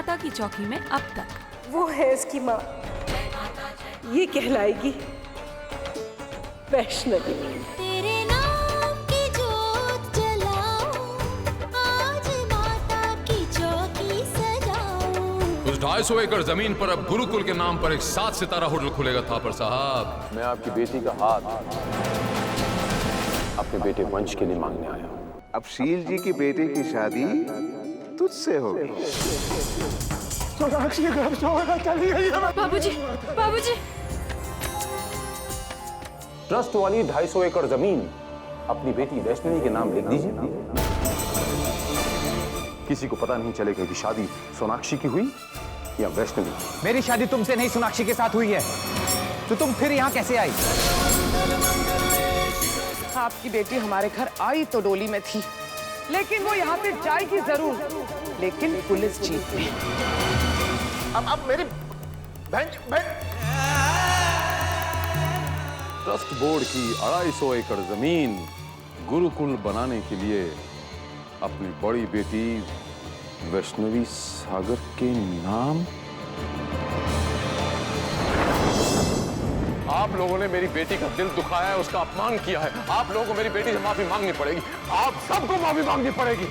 माता की चौकी में अब तक। वो है इसकी माँ, ये कहलाएगी वैष्णवी। तेरे नाम की जोत जलाऊं, आज माता की चौकी सजाऊं। उस 250 एकड़ जमीन पर अब गुरुकुल के नाम पर एक 7 सितारा होटल खुलेगा थापर साहब। मैं आपकी बेटी का हाथ अपने बेटे वंश के लिए मांगने आया हूँ। अब शील जी की बेटे की शादी तुझसे होगी। बाबूजी, बाबूजी। ट्रस्ट वाली 250 एकड़ जमीन अपनी बेटी वैष्णवी के नाम लिख दीजिए। किसी को पता नहीं चलेगा कि शादी सोनाक्षी की हुई या वैष्णवी। मेरी शादी तुमसे नहीं सोनाक्षी के साथ हुई है, तो तुम फिर यहाँ कैसे आई? आपकी बेटी हमारे घर आई तो डोली में थी, लेकिन वो यहाँ से जाएगी जरूर, लेकिन पुलिस जीप में। अब मेरी बहन ट्रस्ट बोर्ड की 250 एकड़ जमीन गुरुकुल बनाने के लिए अपनी बड़ी बेटी वैष्णवी सागर के नाम। आप लोगों ने मेरी बेटी का दिल दुखाया है, उसका अपमान किया है। आप लोगों को मेरी बेटी से माफी मांगनी पड़ेगी। आप सबको माफी मांगनी पड़ेगी।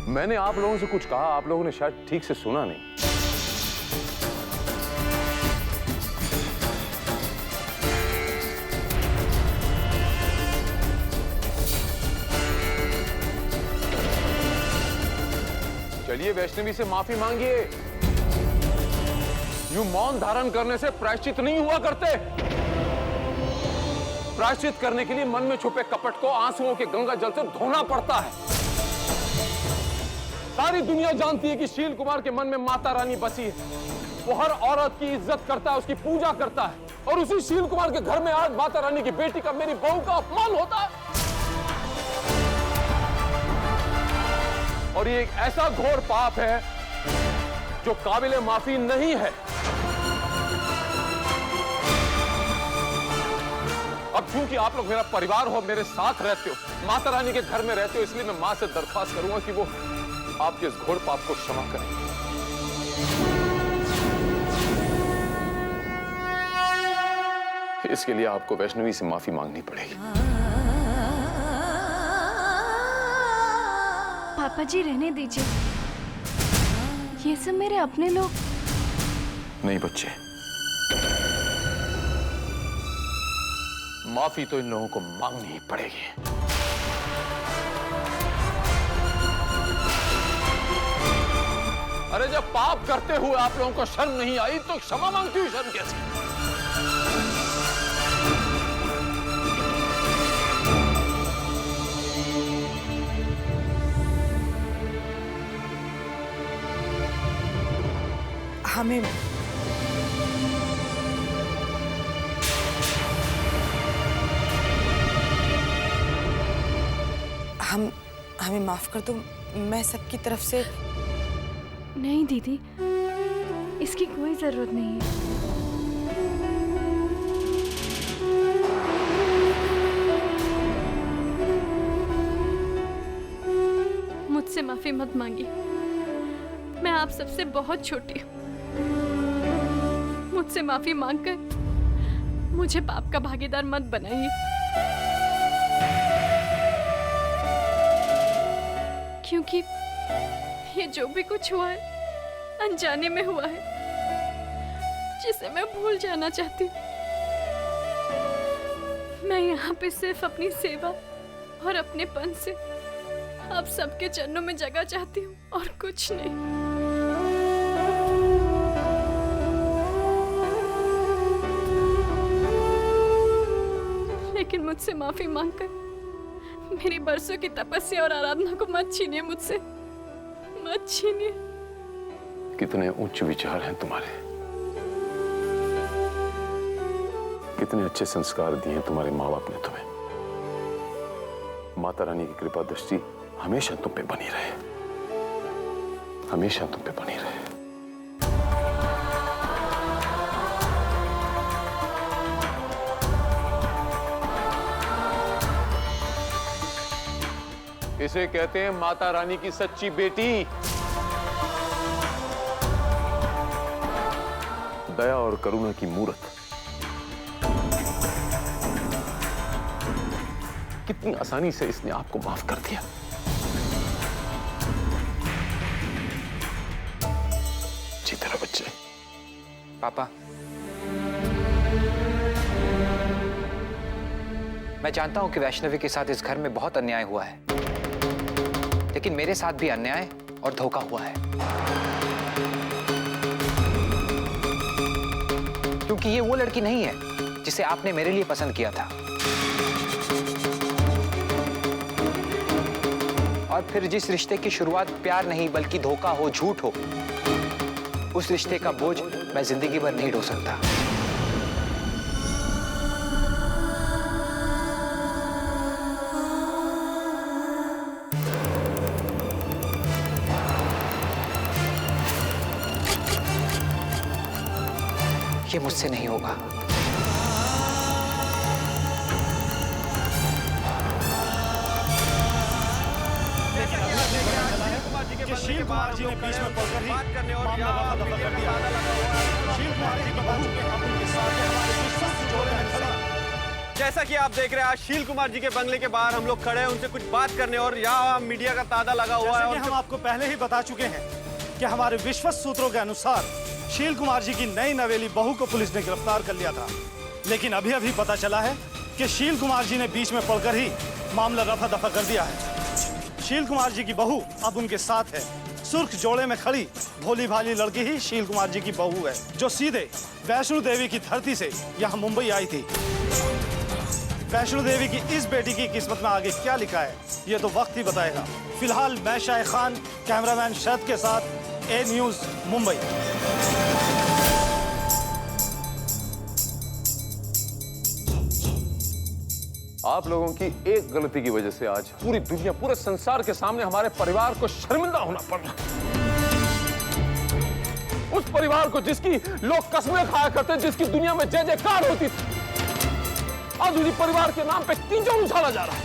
मैंने आप लोगों से कुछ कहा, आप लोगों ने शायद ठीक से सुना नहीं। चलिए वैष्णवी से माफी मांगिए। यूं मौन धारण करने से प्रायश्चित नहीं हुआ करते। प्रायश्चित करने के लिए मन में छुपे कपट को आंसुओं के गंगा जल से धोना पड़ता है। सारी दुनिया जानती है कि शील कुमार के मन में माता रानी बसी है। वो हर औरत की इज्जत करता है, उसकी पूजा करता है, और उसी शील कुमार के घर में आज माता रानी की बेटी का, मेरी बहू का अपमान होता है। और ये एक ऐसा घोर पाप है जो काबिले माफी नहीं है। अब क्योंकि आप लोग मेरा परिवार हो, मेरे साथ रहते हो, माता रानी के घर में रहते हो, इसलिए मैं मां से दरख्वास्त करूंगा कि वो आपके इस घोर पाप को क्षमा करें। इसके लिए आपको वैष्णवी से माफी मांगनी पड़ेगी। पापा जी रहने दीजिए, ये सब मेरे अपने लोग। नहीं बच्चे, माफी तो इन लोगों को मांगनी ही पड़ेगी। अरे जब पाप करते हुए आप लोगों को शर्म नहीं आई तो क्षमा मांगती हुई शर्म कैसी? हमें माफ कर दो। मैं सबकी तरफ से। नहीं दीदी, इसकी कोई जरूरत नहीं है। मुझसे माफी मत मांगिए, मैं आप सबसे बहुत छोटी हूँ। मुझसे माफी मांगकर मुझे पाप का भागीदार मत बनाइए, क्योंकि ये जो भी कुछ हुआ है अनजाने में हुआ है, जिसे मैं भूल जाना चाहती हूँ। मैं यहाँ पे सिर्फ अपनी सेवा और अपनेपन से आप सबके चरणों में जगह चाहती हूँ और कुछ नहीं। लेकिन मुझसे माफी मांगकर मेरी बरसों की तपस्या और आराधना को मत छीनिए मुझसे, मत छीनिए। कितने उच्च विचार हैं तुम्हारे, कितने अच्छे संस्कार दिए तुम्हारे माँ बाप ने तुम्हें। माता रानी की कृपा दृष्टि हमेशा तुम पे बनी रहे, हमेशा तुम पे बनी रहे। इसे कहते हैं माता रानी की सच्ची बेटी। दया और करुणा की मूर्त। कितनी आसानी से इसने आपको माफ कर दिया। जीते रहो बच्चे। पापा, मैं जानता हूं कि वैष्णवी के साथ इस घर में बहुत अन्याय हुआ है, लेकिन मेरे साथ भी अन्याय और धोखा हुआ है। क्योंकि ये वो लड़की नहीं है जिसे आपने मेरे लिए पसंद किया था। और फिर जिस रिश्ते की शुरुआत प्यार नहीं बल्कि धोखा हो, झूठ हो, उस रिश्ते का बोझ मैं जिंदगी भर नहीं ढो सकता। ये मुझसे नहीं होगा। शील कुमार जी ने बीच में पड़कर ही मामला रफा-दफा कर दिया। शील कुमार जी बता चुके हैं उनके साथ हमारे विश्वास जोड़े में खड़ा। जैसा कि आप देख रहे हैं, आज शील कुमार जी के बंगले के बाहर हम लोग खड़े हैं उनसे कुछ बात करने, और यहाँ मीडिया का तांता लगा हुआ है। और हम आपको पहले ही बता चुके हैं कि हमारे विश्वस्त सूत्रों के अनुसार शील कुमार जी की नई नवेली बहू को पुलिस ने गिरफ्तार कर लिया था, लेकिन अभी अभी पता चला है कि शील कुमार जी ने बीच में पड़कर ही मामला रफा दफा कर दिया है। शील कुमार जी की बहू अब उनके साथ है। सुर्ख जोड़े में खड़ी भोली भाली लड़की ही शील कुमार जी की बहू है, जो सीधे वैष्णो देवी की धरती से यहाँ मुंबई आई थी। वैष्णो देवी की इस बेटी की किस्मत में आगे क्या लिखा है, ये तो वक्त ही बताएगा। फिलहाल मैं शाहिद खान, कैमरामैन शरद के साथ ए न्यूज़ मुंबई। आप लोगों की एक गलती की वजह से आज पूरी दुनिया, पूरे संसार के सामने हमारे परिवार को शर्मिंदा होना पड़ रहा है। उस परिवार को जिसकी लोग कस्में खाया करते, जिसकी दुनिया में जय जयकार होती थी, आज उसी परिवार के नाम पे कीचड़ उछाला जा रहा है।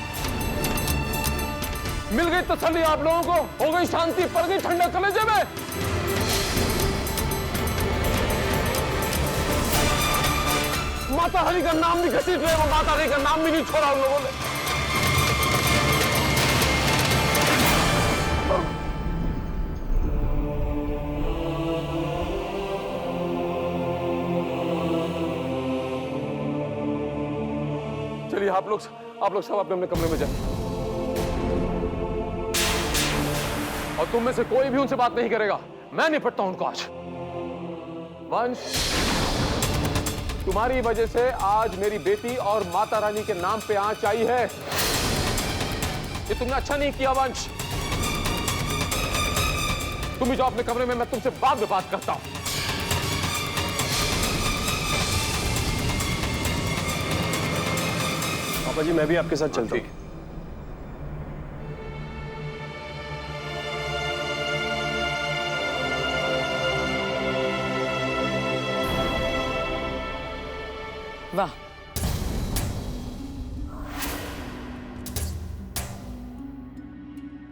मिल गई तसल्ली आप लोगों को, हो गई शांति, पड़ गई ठंडा कलेजे में। माता हरि का नाम भी घसीट रहे हो, माता हरि का नाम भी नहीं छोड़ा उन लोगों ने। चलिए आप लोग सब अपने अपने कमरे में जाए, और तुम में से कोई भी उनसे बात नहीं करेगा। मैं निपटता हूं उनको आज। वंश, तुम्हारी वजह से आज मेरी बेटी और माता रानी के नाम पे आंच आई है। ये तुमने अच्छा नहीं किया वंश। तुम भी जाओ अपने कमरे में, मैं तुमसे बाद में बात करता हूं। पापा जी, मैं भी आपके साथ चलता हूं। वाह,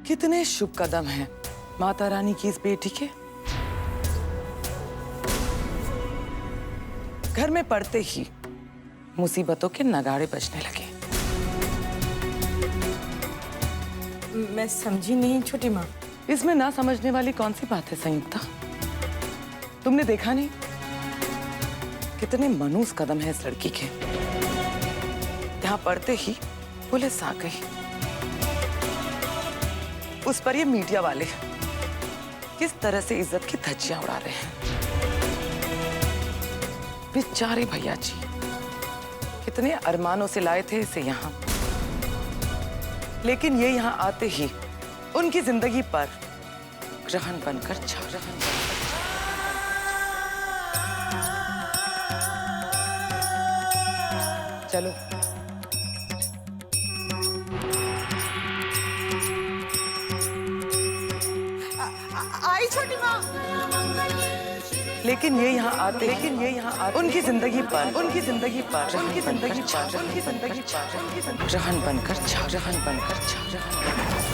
कितने शुभ कदम हैं माता रानी की इस बेटी के। घर में पड़ते ही मुसीबतों के नगाड़े बजने लगे। मैं समझी नहीं छोटी माँ। इसमें ना समझने वाली कौन सी बात है संयुक्ता? तुमने देखा नहीं कितने मनूस कदम है इस लड़की के। यहाँ पड़ते ही पुलिस आ गई। उस पर ये मीडिया वाले किस तरह से इज्जत की धज्जियां उड़ा रहे हैं। बेचारे भैया जी कितने अरमानों से लाए थे इसे यहाँ, लेकिन ये यहाँ आते ही उनकी जिंदगी पर ग्रहण बनकर छा रहा है। चलो आई छोटी माँ। लेकिन ये यहाँ आते उनकी जिंदगी पर ग्रहण बनकर छा रहा है।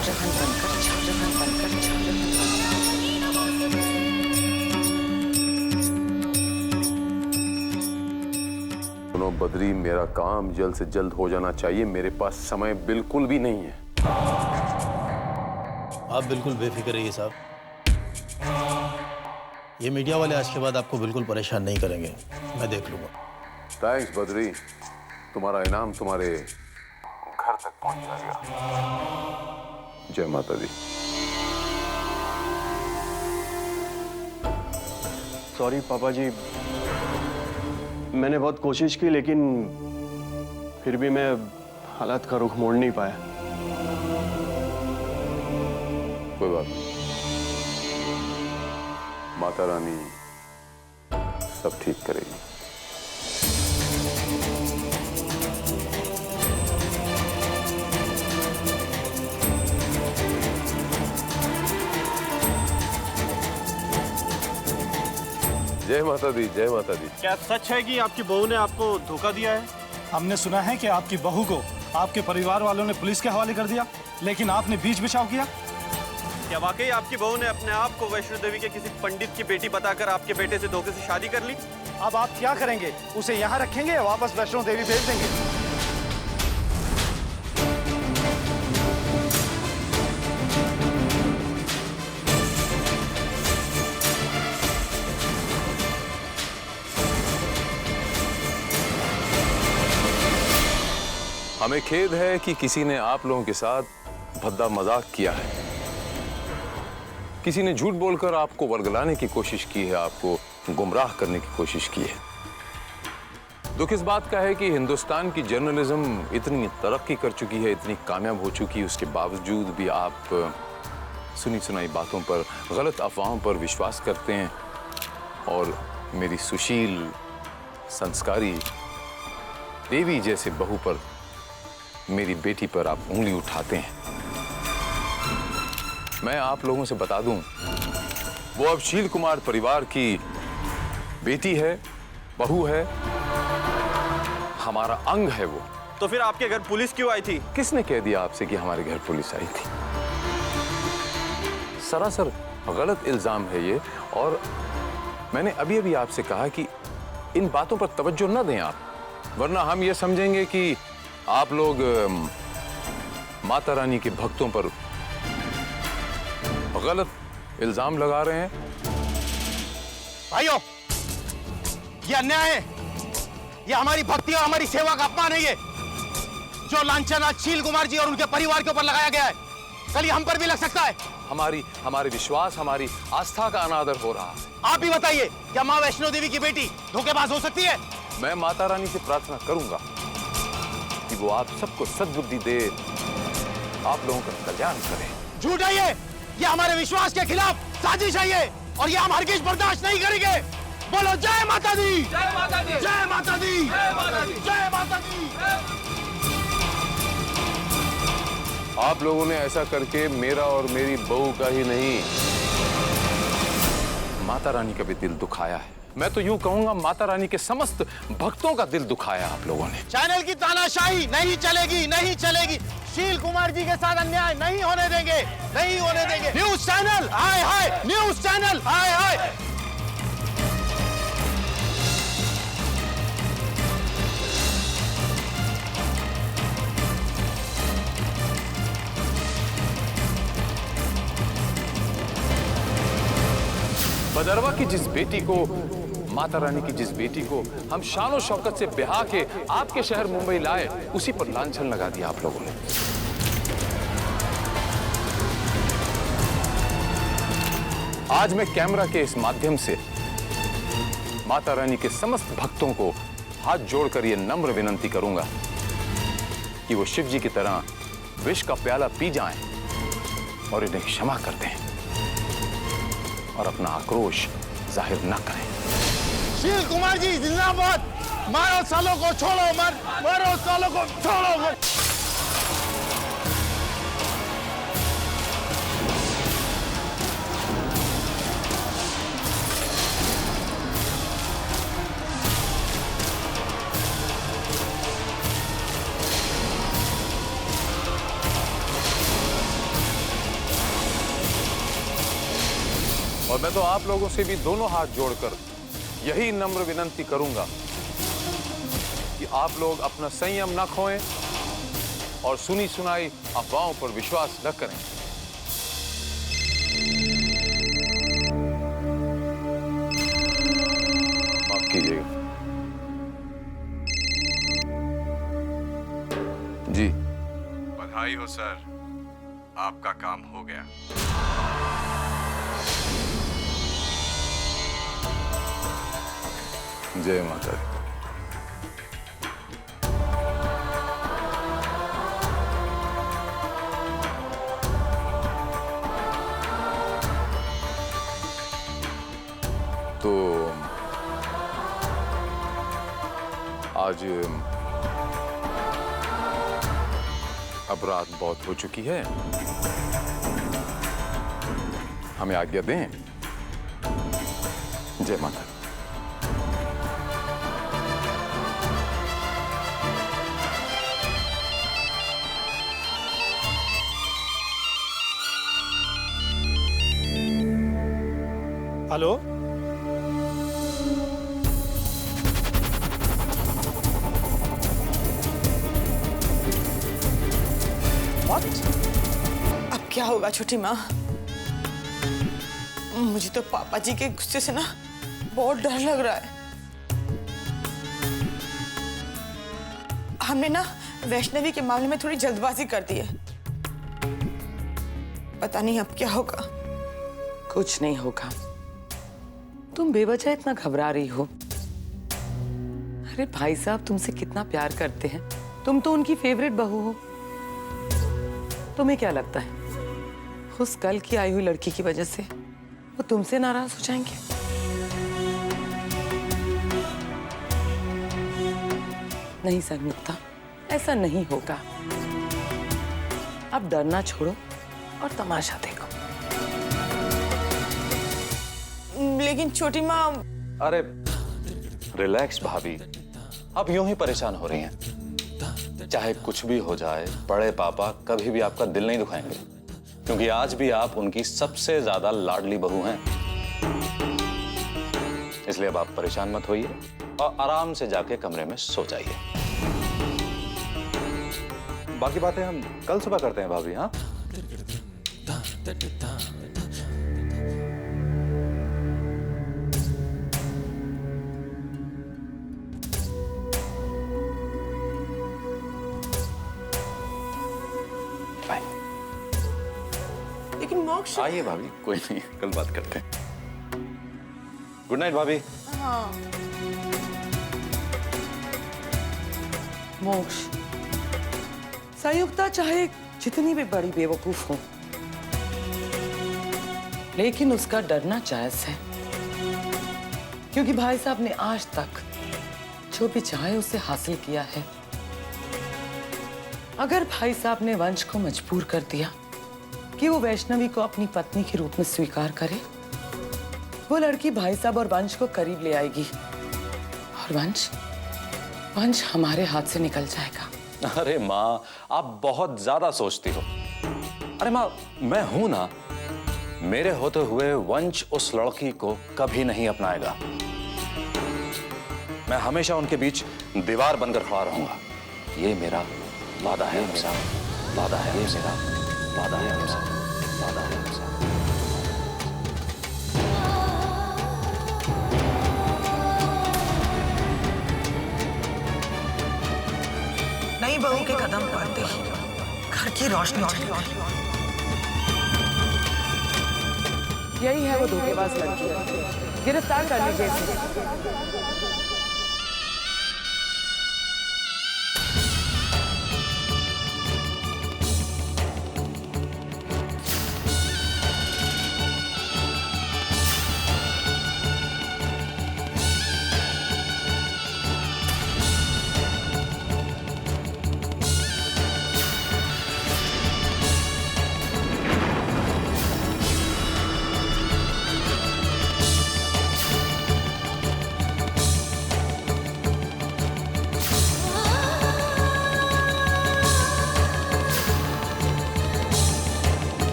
शाहजहां बनकर शाहजहां बनकर शाहजहां बनकर। सुनो बद्री, मेरा काम जल्द से जल्द हो जाना चाहिए। मेरे पास समय बिल्कुल भी नहीं है। आप बिल्कुल बेफिक्र रहिए साहब। ये मीडिया वाले आज के बाद आपको बिल्कुल परेशान नहीं करेंगे, मैं देख लूंगा। थैंक्स बद्री, तुम्हारा इनाम तुम्हारे घर तक पहुंच जाएगा। जय माता दी। सॉरी पापा जी, मैंने बहुत कोशिश की लेकिन फिर भी मैं हालात का रुख मोड़ नहीं पाया। कोई बात नहीं, माता रानी सब ठीक करेगी। जय माता दी, जय माता दी। क्या सच है कि आपकी बहू ने आपको धोखा दिया है? हमने सुना है कि आपकी बहू को आपके परिवार वालों ने पुलिस के हवाले कर दिया, लेकिन आपने बीच बचाव किया। क्या वाकई आपकी बहू ने अपने आप को वैष्णो देवी के किसी पंडित की बेटी बताकर आपके बेटे से धोखे से शादी कर ली? अब आप क्या करेंगे? उसे यहाँ रखेंगे या वापस वैष्णो देवी भेज देंगे? हमें खेद है कि किसी ने आप लोगों के साथ भद्दा मजाक किया है। किसी ने झूठ बोलकर आपको वर्गलाने की कोशिश की है, आपको गुमराह करने की कोशिश की है। दुख इस बात का है कि हिंदुस्तान की जर्नलिज्म इतनी तरक्की कर चुकी है, इतनी कामयाब हो चुकी है, उसके बावजूद भी आप सुनी सुनाई बातों पर, गलत अफवाहों पर विश्वास करते हैं और मेरी सुशील, संस्कारी देवी जैसे बहू पर, मेरी बेटी पर आप उंगली उठाते हैं। मैं आप लोगों से बता दूं, वो अब शील कुमार परिवार की बेटी है, बहू है, हमारा अंग है वो। तो फिर आपके घर पुलिस क्यों आई थी? किसने कह दिया आपसे कि हमारे घर पुलिस आई थी? सरासर गलत इल्जाम है ये, और मैंने अभी अभी आपसे कहा कि इन बातों पर तवज्जो न दें आप, वरना हम ये समझेंगे कि आप लोग माता रानी के भक्तों पर गलत इल्जाम लगा रहे हैं। भाइयों, ये अन्याय है, ये हमारी भक्ति और हमारी सेवा का अपमान है। ये जो लांछन आज शील कुमार जी और उनके परिवार के ऊपर लगाया गया है, कल ये हम पर भी लग सकता है। हमारे विश्वास, हमारी आस्था का अनादर हो रहा है। आप ही बताइए, क्या माँ वैष्णो देवी की बेटी धोखेबाज हो सकती है? मैं माता रानी से प्रार्थना करूंगा कि वो आप सबको सद्बुद्धि दे, आप लोगों का कल्याण करे। झूठ है ये हमारे विश्वास के खिलाफ साजिश है ये, और ये हम हरगिज बर्दाश्त नहीं करेंगे। बोलो जय माता दी, जय माता दी, जय माता दी, जय माता दी, जय माता दी। आप लोगों ने ऐसा करके मेरा और मेरी बहू का ही नहीं, माता रानी का भी दिल दुखाया है। मैं तो यूं कहूंगा, माता रानी के समस्त भक्तों का दिल दुखाया आप लोगों ने। चैनल की तानाशाही नहीं चलेगी, नहीं चलेगी। शील कुमार जी के साथ अन्याय नहीं होने देंगे, नहीं होने देंगे। न्यूज चैनल हाय हाय, न्यूज चैनल हाय हाय। बदरवा की जिस बेटी को, माता रानी की जिस बेटी को हम शान और शौकत से ब्याह के आपके शहर मुंबई लाए, उसी पर लांछन लगा दिया आप लोगों ने। आज मैं कैमरा के इस माध्यम से माता रानी के समस्त भक्तों को हाथ जोड़कर यह नम्र विनंती करूंगा कि वो शिव जी की तरह विष का प्याला पी जाएं और इन्हें क्षमा कर दें और अपना आक्रोश जाहिर न करें। शील कुमार जी जिंदाबाद। मारो सालों को छोड़ो मत, मारो सालों को छोड़ो मत। और मैं तो आप लोगों से भी दोनों हाथ जोड़कर यही नम्र विनंती करूंगा कि आप लोग अपना संयम न खोएं और सुनी सुनाई अफवाहों पर विश्वास न करें। माफ कीजिएगा जी। बधाई हो सर, आपका काम हो गया। जय माता दी। तो आज अब रात बहुत हो चुकी है, हमें आज्ञा दें। जय माता। हेलो, अब क्या होगा छोटी माँ? मुझे तो पापा जी के गुस्से से ना बहुत डर लग रहा है। हमने ना वैष्णवी के मामले में थोड़ी जल्दबाजी कर दी है। पता नहीं अब क्या होगा। कुछ नहीं होगा, तुम बेवजह इतना घबरा रही हो। अरे भाई साहब तुमसे कितना प्यार करते हैं, तुम तो उनकी फेवरेट बहू हो। तुम्हें क्या लगता है उस कल की आई हुई लड़की की वजह से वो तुमसे नाराज हो जाएंगे? नहीं संयुक्ता, ऐसा नहीं होगा। अब डरना छोड़ो और तमाशा देखो। लेकिन छोटी माँ। अरे रिलैक्स भाभी, आप यूं ही परेशान हो रही हैं। चाहे कुछ भी हो जाए, बड़े पापा कभी भी आपका दिल नहीं दुखाएंगे, क्योंकि आज भी आप उनकी सबसे ज्यादा लाडली बहू हैं। इसलिए अब आप परेशान मत होइए और आराम से जाके कमरे में सो जाइए। बाकी बातें हम कल सुबह करते हैं भाभी। हाँ, लेकिन मोक्ष। आइए भाभी, कोई नहीं, कल बात करते हैं। गुड नाइट भाभी। हाँ। मोक्ष, संयुक्ता चाहे जितनी भी बड़ी बेवकूफ हो, लेकिन उसका डरना जायज है, क्योंकि भाई साहब ने आज तक जो भी चाहे उसे हासिल किया है। अगर भाई साहब ने वंश को मजबूर कर दिया कि वो वैष्णवी को अपनी पत्नी के रूप में स्वीकार करे, वो लड़की भाई साहब और वंश को करीब ले आएगी और वंश हमारे हाथ से निकल जाएगा। अरे माँ, आप बहुत ज्यादा सोचती हो। अरे माँ, मैं हूं ना, मेरे होते हुए वंश उस लड़की को कभी नहीं अपनाएगा। मैं हमेशा उनके बीच दीवार बनकर खड़ा रहूंगा। ये मेरा वादा है हमसे, वादा है ये मेरा वादा है हमसे, वादा है हमसे। नई बहू के कदम पड़ते ही घर की रोशनी चली। यही है वो धोखेबाज लड़की, गिरफ्तार कर लीजिए इसे।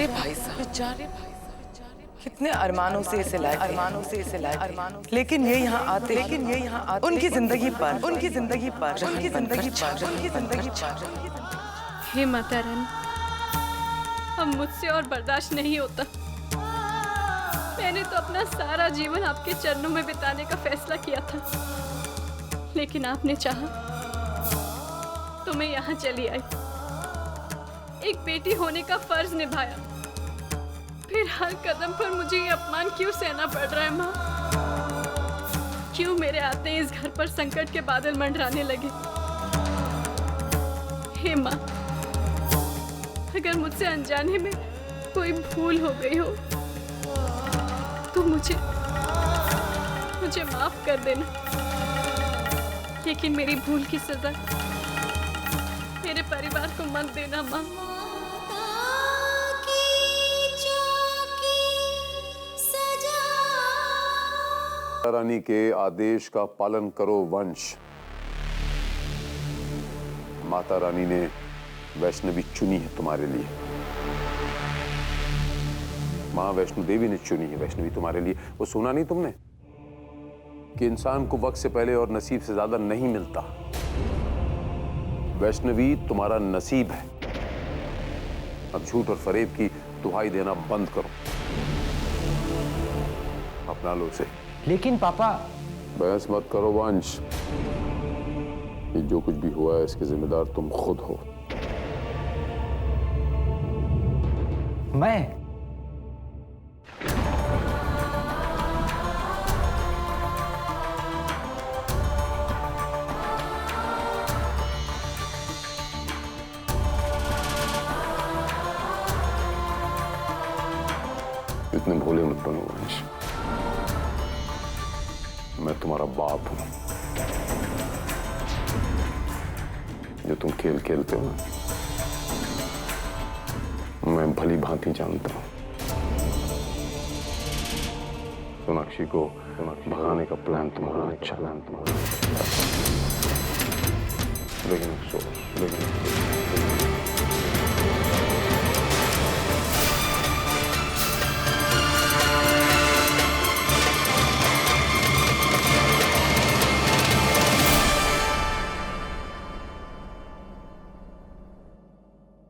बेचारे भाई साहब, बेचारे भाई साहब, कितने अरमानों से इसे लाए, अरमानों से इसे लाए, अरमानों, लेकिन ये यहाँ आते, लेकिन ये यहाँ आते, उनकी जिंदगी पर, उनकी जिंदगी पर, उनकी जिंदगी पर, उनकी जिंदगी पर। हे माता रानी, अब मुझसे और बर्दाश्त नहीं होता। मैंने तो अपना सारा जीवन आपके चरणों में बिताने का फैसला किया था, लेकिन आपने चाहा तो मैं यहाँ चली आई। एक बेटी होने का फर्ज निभाया, फिर हर कदम पर मुझे ये अपमान क्यों सहना पड़ रहा है माँ? क्यों मेरे आते ही इस घर पर संकट के बादल मंडराने लगे? हे माँ, अगर मुझसे अनजाने में कोई भूल हो गई हो तो मुझे माफ कर देना, लेकिन मेरी भूल की सजा मेरे परिवार को मत देना माँ। रानी के आदेश का पालन करो वंश। माता रानी ने वैष्णवी चुनी है तुम्हारे लिए। मां वैष्णो देवी ने चुनी है वैष्णवी तुम्हारे लिए। वो सुना नहीं तुमने कि इंसान को वक्त से पहले और नसीब से ज्यादा नहीं मिलता। वैष्णवी तुम्हारा नसीब है। अब झूठ और फरेब की दुहाई देना बंद करो, अपना लो उसे। लेकिन पापा। बहस मत करो वंश। ये जो कुछ भी हुआ है इसके जिम्मेदार तुम खुद हो। मैं? इतने भोले मत बनो वंश। मैं तुम्हारा बाप हूं। जो तुम खेल खेलते हो ना, मैं भली भांति जानता हूं। सोनाक्षी को भगाने का प्लान तुम्हारा अच्छा, लेकिन अफसोस,